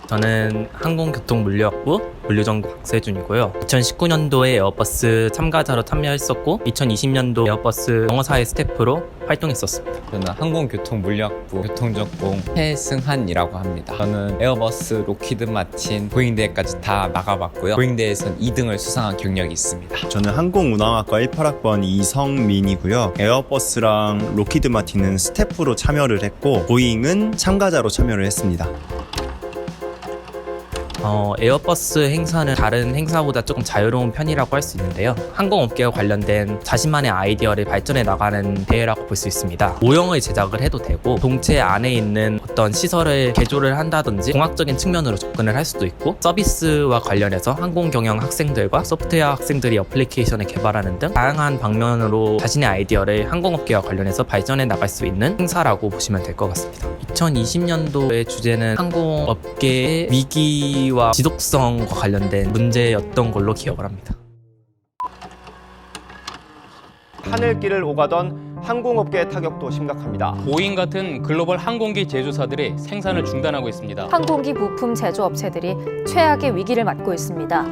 저는 항공교통물리학부 물류전공 박세준이고요. 2019년도에 에어버스 참가자로 참여했었고 2020년도 에어버스 영어사회 스태프로 활동했었습니다. 저는 항공교통물리학부 교통전공 해승한이라고 합니다. 저는 에어버스, 로키드 마틴, 보잉대회까지 다 나가봤고요. 보잉대회에선 2등을 수상한 경력이 있습니다. 저는 항공운항학과 18학번 이성민이고요. 에어버스랑 로키드 마틴은 스태프로 참여를 했고 보잉은 참가자로 참여를 했습니다. 에어버스 행사는 다른 행사보다 조금 자유로운 편이라고 할 수 있는데요. 항공업계와 관련된 자신만의 아이디어를 발전해 나가는 대회라고 볼 수 있습니다. 모형을 제작을 해도 되고 동체 안에 있는 어떤 시설을 개조를 한다든지 공학적인 측면으로 접근을 할 수도 있고 서비스와 관련해서 항공 경영 학생들과 소프트웨어 학생들이 어플리케이션을 개발하는 등 다양한 방면으로 자신의 아이디어를 항공업계와 관련해서 발전해 나갈 수 있는 행사라고 보시면 될 것 같습니다. 2020년도의 주제는 항공업계의 위기와 지속성과 관련된 문제였던 걸로 기억을 합니다. 하늘길을 오가던 항공업계의 타격도 심각합니다. 보잉 같은 글로벌 항공기 제조사들이 생산을 중단하고 있습니다. 항공기 부품 제조업체들이 최악의 위기를 맞고 있습니다.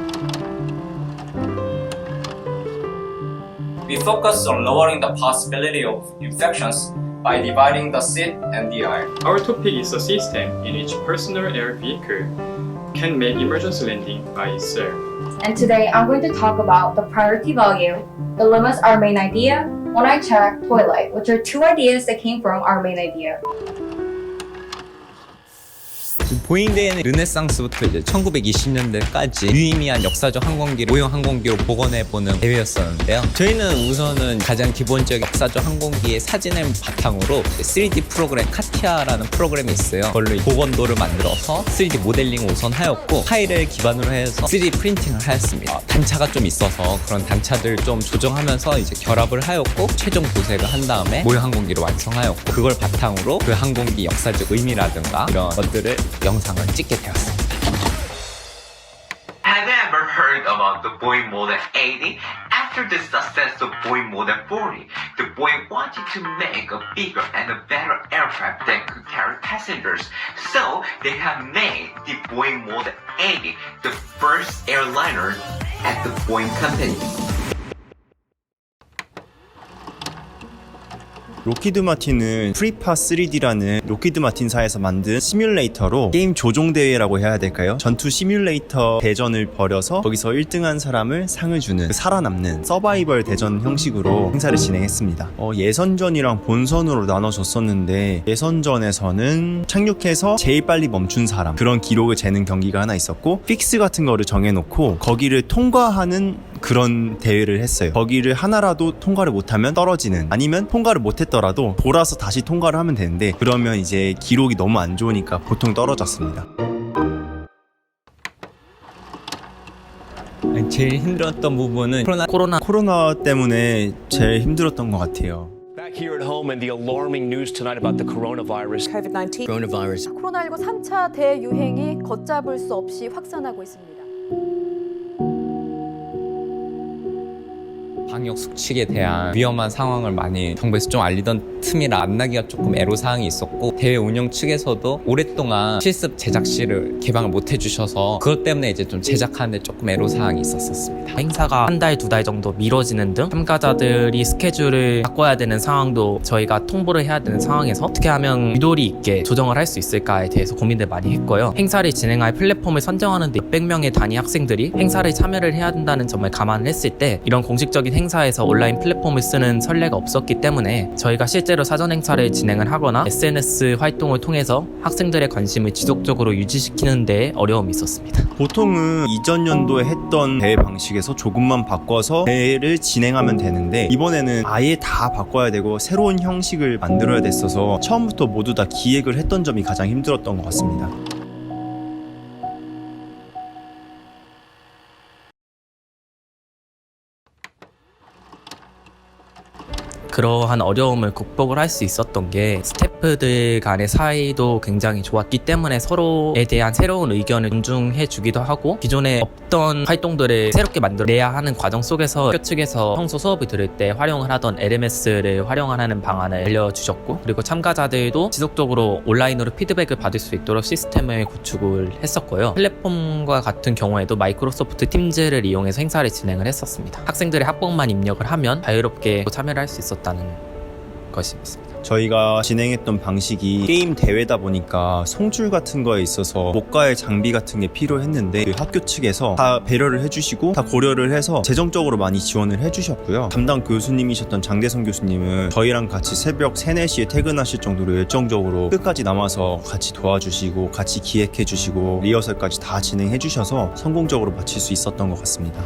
We focus on lowering the possibility of infections by dividing the seat and the aisle. Our topic is a system in which personal air vehicle can make emergency landing by itself. And today I'm going to talk about the priority value, dilemmas, our main idea, one-eye check, toilet, which are two ideas that came from our main idea. 보잉대회는 르네상스부터 이제 1920년대까지 유의미한 역사적 항공기를 모형 항공기로 복원해보는 대회였었는데요. 저희는 우선은 가장 기본적인 역사적 항공기의 사진을 바탕으로 3D 프로그램 카티아라는 프로그램이 있어요. 그걸로 복원도를 만들어서 3D 모델링을 우선 하였고 파일을 기반으로 해서 3D 프린팅을 하였습니다. 단차가 좀 있어서 그런 단차들 좀 조정하면서 이제 결합을 하였고 최종 도색을 한 다음에 모형 항공기로 완성하였고 그걸 바탕으로 그 항공기 역사적 의미라든가 이런 것들을 영상을 찍게 되었습니다. Have you ever heard about the Boeing Model 80? After the success of Boeing Model 40, the Boeing wanted to make a bigger and a better aircraft that could carry passengers. So they have made the Boeing Model 80 the first airliner at the Boeing company. 로키드 마틴은 프리파 3D라는 로키드 마틴사에서 만든 시뮬레이터로 게임 조종 대회라고 해야 될까요? 전투 시뮬레이터 대전을 벌여서 거기서 1등한 사람을 상을 주는 살아남는 서바이벌 대전 형식으로 행사를 진행했습니다. 예선전이랑 본선으로 나눠졌었는데 예선전에서는 착륙해서 제일 빨리 멈춘 사람 그런 기록을 재는 경기가 하나 있었고 픽스 같은 거를 정해놓고 거기를 통과하는 그런 대회를 했어요. 거기를 하나라도 통과를 못하면 떨어지는 아니면 통과를 못했더라도 돌아서 다시 통과를 하면 되는데 그러면 이제 기록이 너무 안 좋으니까 보통 떨어졌습니다. 제일 힘들었던 부분은 코로나 때문에 제일 힘들었던 것 같아요. Back here at home and the alarming news tonight about the coronavirus. COVID-19. 코로나19 3차 대유행이 걷잡을 수 없이 확산하고 있습니다. 방역 수칙에 대한 위험한 상황을 많이 정부에서 좀 알리던 틈이라 만나기가 조금 애로사항이 있었고 대회 운영 측에서도 오랫동안 실습 제작실을 개방을 못 해주셔서 그것 때문에 이제 좀 제작하는데 조금 애로사항이 있었습니다. 행사가 한 달, 두 달 정도 미뤄지는 등 참가자들이 스케줄을 바꿔야 되는 상황도 저희가 통보를 해야 되는 상황에서 어떻게 하면 유도리 있게 조정을 할 수 있을까에 대해서 고민을 많이 했고요. 행사를 진행할 플랫폼을 선정하는 데 600명의 단위 학생들이 행사를 참여를 해야 된다는 점을 감안을 했을 때 이런 공식적인 행사에서 온라인 플랫폼을 쓰는 선례가 없었기 때문에 저희가 실제로 사전 행사를 진행을 하거나 SNS 활동을 통해서 학생들의 관심을 지속적으로 유지시키는 데 어려움이 있었습니다. 보통은 이전 연도에 했던 대회 방식에서 조금만 바꿔서 대회를 진행하면 되는데 이번에는 아예 다 바꿔야 되고 새로운 형식을 만들어야 됐어서 처음부터 모두 다 기획을 했던 점이 가장 힘들었던 것 같습니다. 그러한 어려움을 극복을 할 수 있었던 게 스태프들 간의 사이도 굉장히 좋았기 때문에 서로에 대한 새로운 의견을 존중해 주기도 하고 기존에 없던 활동들을 새롭게 만들어내야 하는 과정 속에서 학교 측에서 평소 수업을 들을 때 활용을 하던 LMS를 활용하는 방안을 알려주셨고 그리고 참가자들도 지속적으로 온라인으로 피드백을 받을 수 있도록 시스템을 구축을 했었고요. 플랫폼과 같은 경우에도 마이크로소프트 팀즈를 이용해서 행사를 진행을 했었습니다. 학생들의 학번만 입력을 하면 자유롭게 참여를 할 수 있었다는 것이 있습니다. 저희가 진행했던 방식이 게임 대회다 보니까 송출 같은 거에 있어서 목과의 장비 같은 게 필요했는데 그 학교 측에서 다 배려를 해주시고 다 고려를 해서 재정적으로 많이 지원을 해주셨고요. 담당 교수님이셨던 장대성 교수님은 저희랑 같이 새벽 3, 4시에 퇴근하실 정도로 열정적으로 끝까지 남아서 같이 도와주시고 같이 기획해주시고 리허설까지 다 진행해주셔서 성공적으로 마칠 수 있었던 것 같습니다.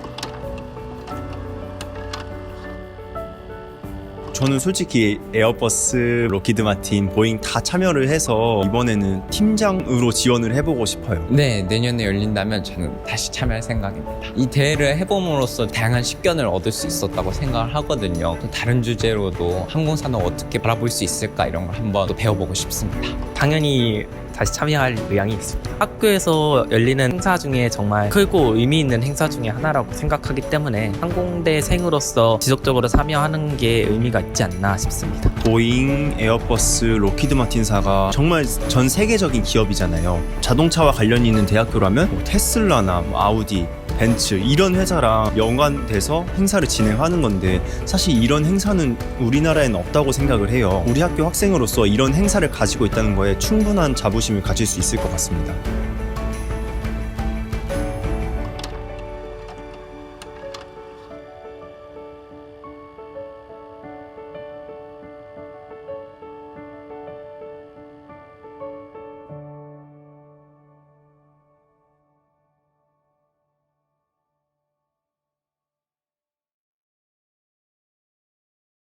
저는 솔직히 에어버스, 로키드 마틴, 보잉 다 참여를 해서 이번에는 팀장으로 지원을 해보고 싶어요. 네, 내년에 열린다면 저는 다시 참여할 생각입니다. 이 대회를 해봄으로써 다양한 식견을 얻을 수 있었다고 생각을 하거든요. 또 다른 주제로도 항공산업 어떻게 바라볼 수 있을까 이런 걸 한번 또 배워보고 싶습니다. 당연히 다시 참여할 의향이 있습니다. 학교에서 열리는 행사 중에 정말 크고 의미 있는 행사 중에 하나라고 생각하기 때문에 항공대생으로서 지속적으로 참여하는 게 의미가 있지 않나 싶습니다. 보잉, 에어버스, 로키드 마틴사가 정말 전 세계적인 기업이잖아요. 자동차와 관련이 있는 대학교라면 뭐 테슬라나 뭐 아우디, 벤츠 이런 회사랑 연관돼서 행사를 진행하는 건데 사실 이런 행사는 우리나라에는 없다고 생각을 해요. 우리 학교 학생으로서 이런 행사를 가지고 있다는 거에 충분한 자부심을 가질 수 있을 것 같습니다.